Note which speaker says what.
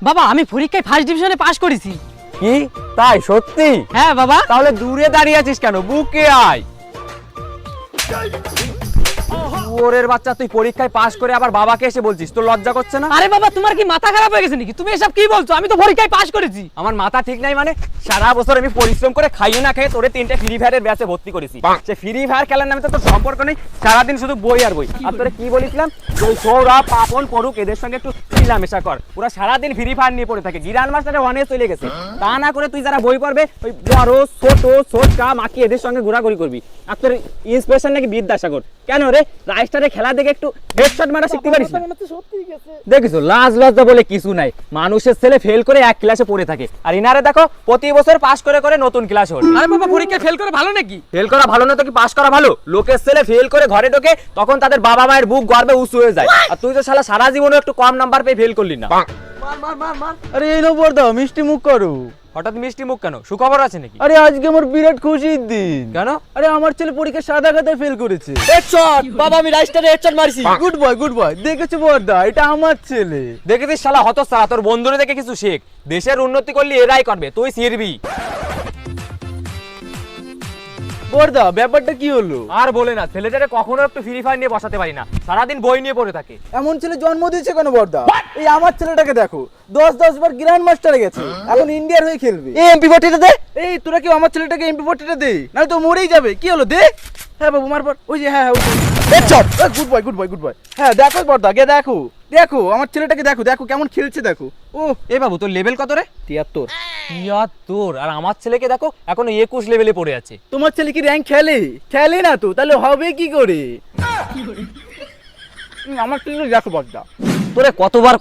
Speaker 1: বাবা আমি পরীক্ষায় ফার্স্ট ডিভিশনে পাশ করেছি।
Speaker 2: কি তাই সত্যি?
Speaker 1: হ্যাঁ বাবা।
Speaker 2: তাহলে দূরে দাঁড়িয়ে আছিস কেন, বুকে আয়। ওরের বাচ্চা, তুই পরীক্ষায় পাশ করে আবার বাবাকে এসে বলছিস, তোর লজ্জা করছে না?
Speaker 1: আরে বাবা তোমার কি মাথা খারাপ হয়ে গেছে নাকি? তুমি এসব কি বলছো? আমি তো পরীক্ষায় পাশ করেছি।
Speaker 2: আমার মাথা ঠিক নাই মানে? সারা বছর আমি পরিশ্রম করে খাইয়ে না খেয়ে তোরে 3টে ফ্রি ফায়ারের ব্যাচে ভর্তি করেছি। সে ফ্রি ফায়ার খেলার নামে তো তোর সম্পর্ক নেই, সারাদিন শুধু বই আর বই। আর তোরে কি বলেছিলাম, ওই সৌরভ, পাপন, পড়ুক এদের সঙ্গে একটু মেলামেশা কর। পুরো সারাদিন ফ্রি ফায়ার নিয়ে পড়ে থাকে, গিরান মাস্টারে ওয়ানে চলে গেছে। তা না করে তুই যারা বই পড়বে ওই বড় ছোট ছোটকা মাকি এদের সঙ্গে ঘোরাঘুরি করবি। আর তোর ইন্সপিরেশন নাকি বিদ্যাসাগর। কেন রে, রাইস্টারে খেলা দেখে একটু হেডশট মারা শিখতে পারিস না? দেখিস লাজ লজ্জা বলে কিছু নাই, মানুষের ছেলে ফেল করে এক ক্লাসে পড়ে থাকে, আর ইনারে দেখো প্রতি বছর পাস করে করে নতুন ক্লাস ওঠে।
Speaker 1: আরে বাবা পরীক্ষায় ফেল করে ভালো নাকি?
Speaker 2: ফেল করা ভালো না তো কি পাস করা ভালো? লোকের ছেলে ফেল করে ঘরে ঢোকে, তখন তাদের বাবা মায়ের বুক গর্বে উঁচু হয়ে যায়, আর তুই তো শালা সারা জীবনে একটু কম নাম্বার পেয়ে ফেল করলি না।
Speaker 3: আরে এই নবর দাও, মিষ্টি মুখ করো।
Speaker 2: হঠাৎ মিষ্টি মুখ কেন, সুখবর আছে নাকি?
Speaker 3: আরে আজকে আমার বিরাট খুশির দিন।
Speaker 2: কেন?
Speaker 3: আরে আমার ছেলে পরীক্ষা সাদা খাতায় ফেল করেছে।
Speaker 2: হেডশট বাবা, আমি রাইস্টারে হেডশট মারছি।
Speaker 3: গুড বয় গুড বয়, দেখেছো বড়দা, এটা আমার ছেলে।
Speaker 2: দেখেছিস শালা হতচ্ছাড়া, তোর বন্ধুরে দেখে কিছু শেখ। দেশের উন্নতি করলে এরাই করবে, তুই ছিড়বি।
Speaker 3: বড়দা ব্যাপারটা কি হলো?
Speaker 2: আর বলে না, ছেলেটারে কখনো একটু ফ্রি ফায়ার নিয়ে বসাতে পারি না, সারাদিন বই নিয়ে পড়ে থাকে।
Speaker 3: এমন ছেলে জন্ম দিয়েছে কেন বড়দা? এই আমার ছেলেটাকে দেখো, 10 বার গ্র্যান্ড মাস্টারে গেছে, এখন ইন্ডিয়ার হয়ে খেলবে।
Speaker 2: এই MP40টা দে।
Speaker 3: এই তোরা কি আমার ছেলেটাকে MP40টা দে, নাহলে তো মরেই যাবে। কি হলো, দে। হ্যাঁ বাবু মারবার, ওই যে হ্যাঁ headshot. Good boy good boy good boy. হ্যাঁ দেখো বড়দা, গে দেখো দেখো আমার ছেলেটাকে দেখো, দেখো কেমন খেলছে দেখো। ও
Speaker 2: এ বাবু, তোর লেভেল কত রে?
Speaker 3: 73।
Speaker 2: 73? আর আমার ছেলেকে দেখো এখনো 21 লেভেলে পড়ে আছে।
Speaker 3: তোমার ছেলে কি র্যাঙ্ক খেলে? খেলে না তো, তাহলে হবে কি করে? আমার ছেলে দেখো বড়দা।
Speaker 2: তোরে কতবার